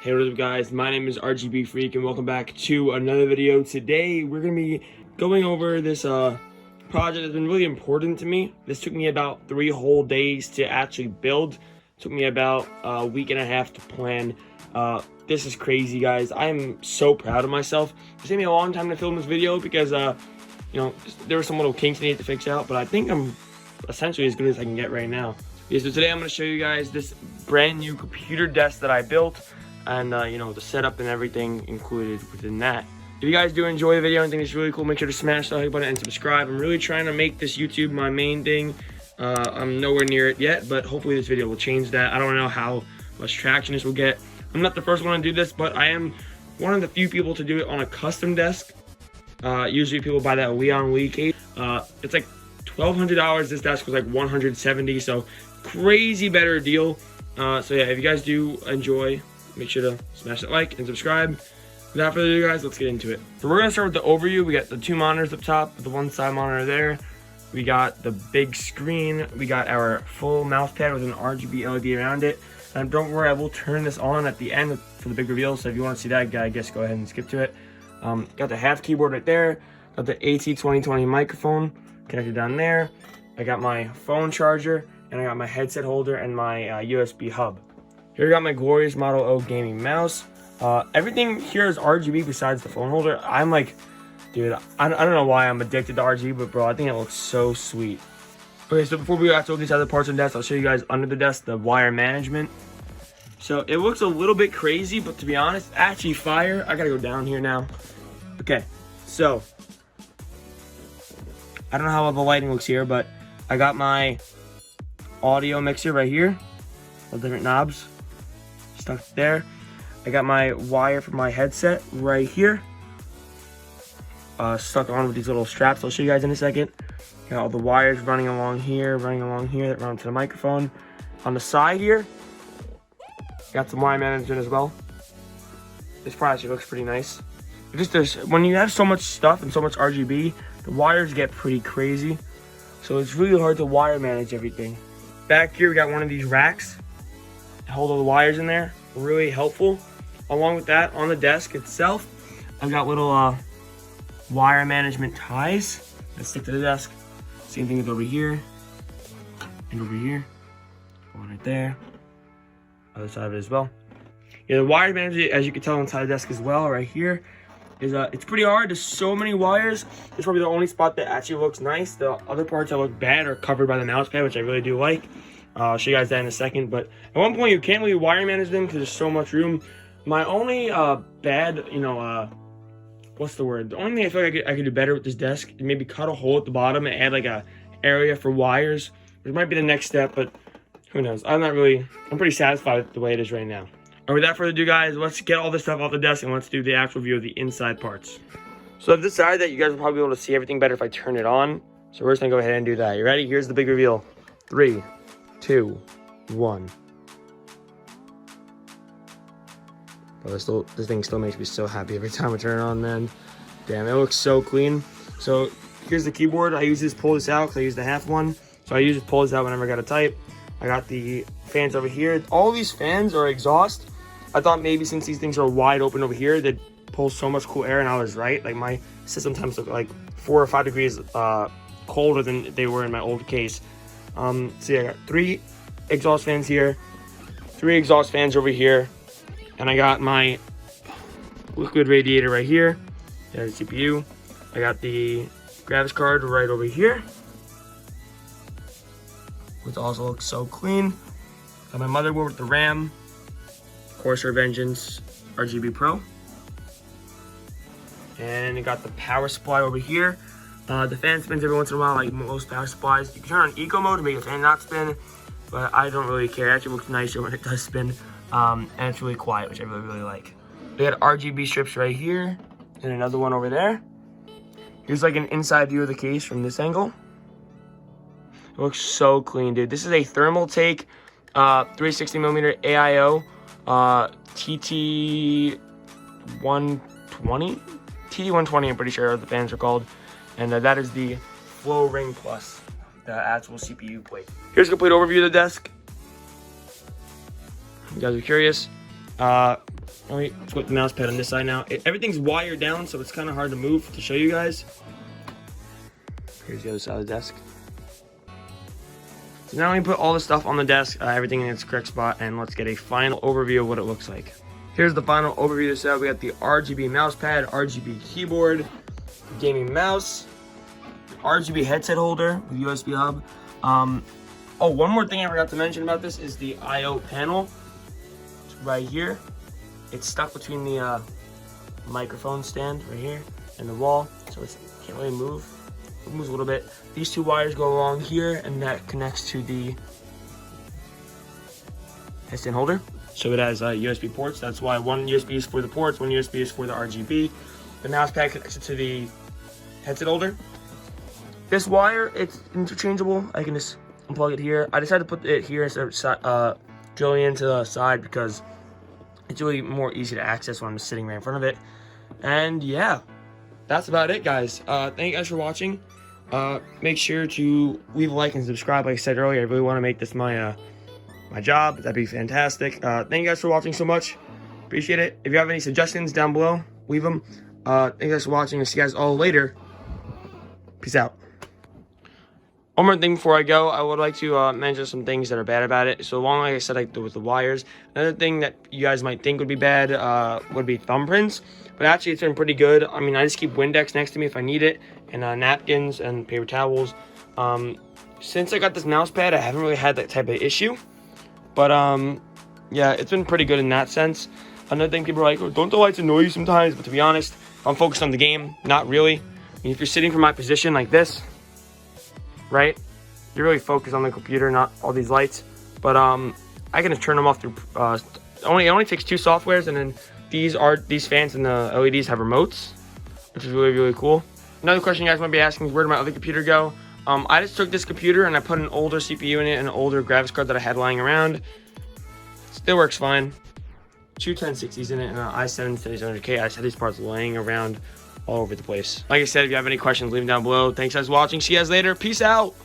Hey, what is up guys, my name is RGB Freak and welcome back to another video. Today we're going to be going over this project that's been really important to me. This took me about 3 whole days to actually build. It took me about a week and a half to plan. This is crazy guys. I am so proud of myself. It took me a long time to film this video because you know, there were some little kinks I needed to fix out, but I think I'm essentially as good as I can get right now. Yeah, so today I'm going to show you guys this brand new computer desk that I built. And you know, the setup and everything included within that. If you guys do enjoy the video and think it's really cool, make sure to smash the like button and subscribe. I'm really trying to make this YouTube my main thing. I'm nowhere near it yet, but hopefully this video will change that. I don't know how much traction this will get. I'm not the first one to do this, but I am one of the few people to do it on a custom desk. Usually people buy that week case. It's like $1,200. This desk was like $170, so crazy better deal. So yeah, if you guys do enjoy, make sure to smash that like and subscribe. Without further ado guys, let's get into it. So we're gonna start with the overview. We got the 2 monitors up top, the one side monitor there. We got the big screen. We got our full mouse pad with an RGB LED around it. And don't worry, I will turn this on at the end for the big reveal. So if you want to see that, I guess go ahead and skip to it. Got the half keyboard right there. Got the AT2020 microphone connected down there. I got my phone charger, and I got my headset holder and my USB hub. Here I got my glorious Model O gaming mouse. Everything here is RGB besides the phone holder. I'm like, dude, I don't know why I'm addicted to RGB, but bro, I think it looks so sweet. Okay, so before we go through these other parts of the desk, I'll show you guys under the desk the wire management. So it looks a little bit crazy, but to be honest, actually fire. I gotta go down here now. Okay, so I don't know how well the lighting looks here, but I got my audio mixer right here. All different knobs stuck there. I got my wire for my headset right here, stuck on with these little straps. I'll show you guys in a second. Got all the wires running along here that run to the microphone. On the side here, got some wire management as well. This part actually looks pretty nice. When you have so much stuff and so much RGB, the wires get pretty crazy. So it's really hard to wire manage everything. Back here, we got one of these racks to hold all the wires in there. Really helpful. Along with that, on the desk itself, I've got little wire management ties that stick to the desk. Same thing with over here and over here. One right there. Other side of it as well. Yeah, the wire management, as you can tell inside the desk as well, right here, is it's pretty hard. There's so many wires. It's probably the only spot that actually looks nice. The other parts that look bad are covered by the mouse pad, which I really do like. I'll show you guys that in a second, but at one point you can't really wire manage them because there's so much room. My only bad, you know, what's the word? The only thing I feel like I could do better with this desk is maybe cut a hole at the bottom and add like a area for wires, which might be the next step, but who knows? I'm pretty satisfied with the way it is right now. All right, without further ado guys, let's get all this stuff off the desk and let's do the actual view of the inside parts. So I've decided that you guys will probably be able to see everything better if I turn it on. So we're just gonna go ahead and do that. You ready? Here's the big reveal. 3, 2, 1. Oh, this thing still makes me so happy every time I turn it on, man. Damn, it looks so clean. So here's the keyboard. I use this, pull this out because I use the half one. So I use it, pull this out whenever I gotta type. I got the fans over here. All these fans are exhaust. I thought maybe since these things are wide open over here, they'd pull so much cool air, and I was right. Like my system temps look like 4 or 5 degrees colder than they were in my old case. So yeah, I got 3 exhaust fans here, 3 exhaust fans over here, and I got my liquid radiator right here. There's the CPU. I got the graphics card right over here, which also looks so clean. Got my motherboard with the RAM, Corsair Vengeance RGB Pro, and I got the power supply over here. The fan spins every once in a while, like most power supplies. You can turn on eco mode to make the fan not spin, but I don't really care. It actually looks nicer when it does spin, and it's really quiet, which I really like. We got RGB strips right here, and another one over there. Here's like an inside view of the case from this angle. It looks so clean, dude. This is a thermal take, 360mm AIO, TT120? TT120, I'm pretty sure the fans are called. And that is the Flow Ring Plus, the actual CPU plate. Here's a complete overview of the desk. You guys are curious. All right, let's put the mouse pad on this side now. Everything's wired down, so it's kind of hard to move to show you guys. Here's the other side of the desk. So now we put all the stuff on the desk, everything in its correct spot, and let's get a final overview of what it looks like. Here's the final overview of the setup. We got the RGB mouse pad, RGB keyboard, gaming mouse, RGB headset holder with USB hub. Oh, one more thing I forgot to mention about this is the I/O panel. It's right here. It's stuck between the microphone stand right here and the wall, so it can't really move. It moves a little bit. These two wires go along here, and that connects to the headset holder. So it has USB ports. That's why one USB is for the ports, one USB is for the RGB. The mouse pad connects it to the headset holder. This wire, it's interchangeable. I can just unplug it here. I decided to put it here instead of drilling into the side because it's really more easy to access when I'm just sitting right in front of it. And yeah, that's about it, guys. Thank you guys for watching. Make sure to leave a like and subscribe. Like I said earlier, I really want to make this my job. That'd be fantastic. Thank you guys for watching so much. Appreciate it. If you have any suggestions down below, leave them. Thank you guys for watching. I'll see you guys all later. Peace out. One more thing before I go, I would like to mention some things that are bad about it. So along, like I said, with the wires. Another thing that you guys might think would be bad would be thumbprints. But actually, it's been pretty good. I mean, I just keep Windex next to me if I need it, and napkins and paper towels. Since I got this mouse pad, I haven't really had that type of issue. But yeah, it's been pretty good in that sense. Another thing, people are like, oh, don't the lights annoy you sometimes? But to be honest, if I'm focused on the game, not really. I mean, if you're sitting from my position like this, right, you're really focused on the computer, not all these lights. But I can just turn them off through it only takes 2 softwares, and then these fans and the LEDs have remotes, which is really cool. Another question you guys might be asking is, where did my other computer go? I just took this computer and I put an older CPU in it and an older graphics card that I had lying around. Still works fine. 2 1060s in it and an i7 3700K. I just had these parts laying around all over the place. Like I said, if you have any questions, leave them down below. Thanks guys for watching. See you guys later. Peace out.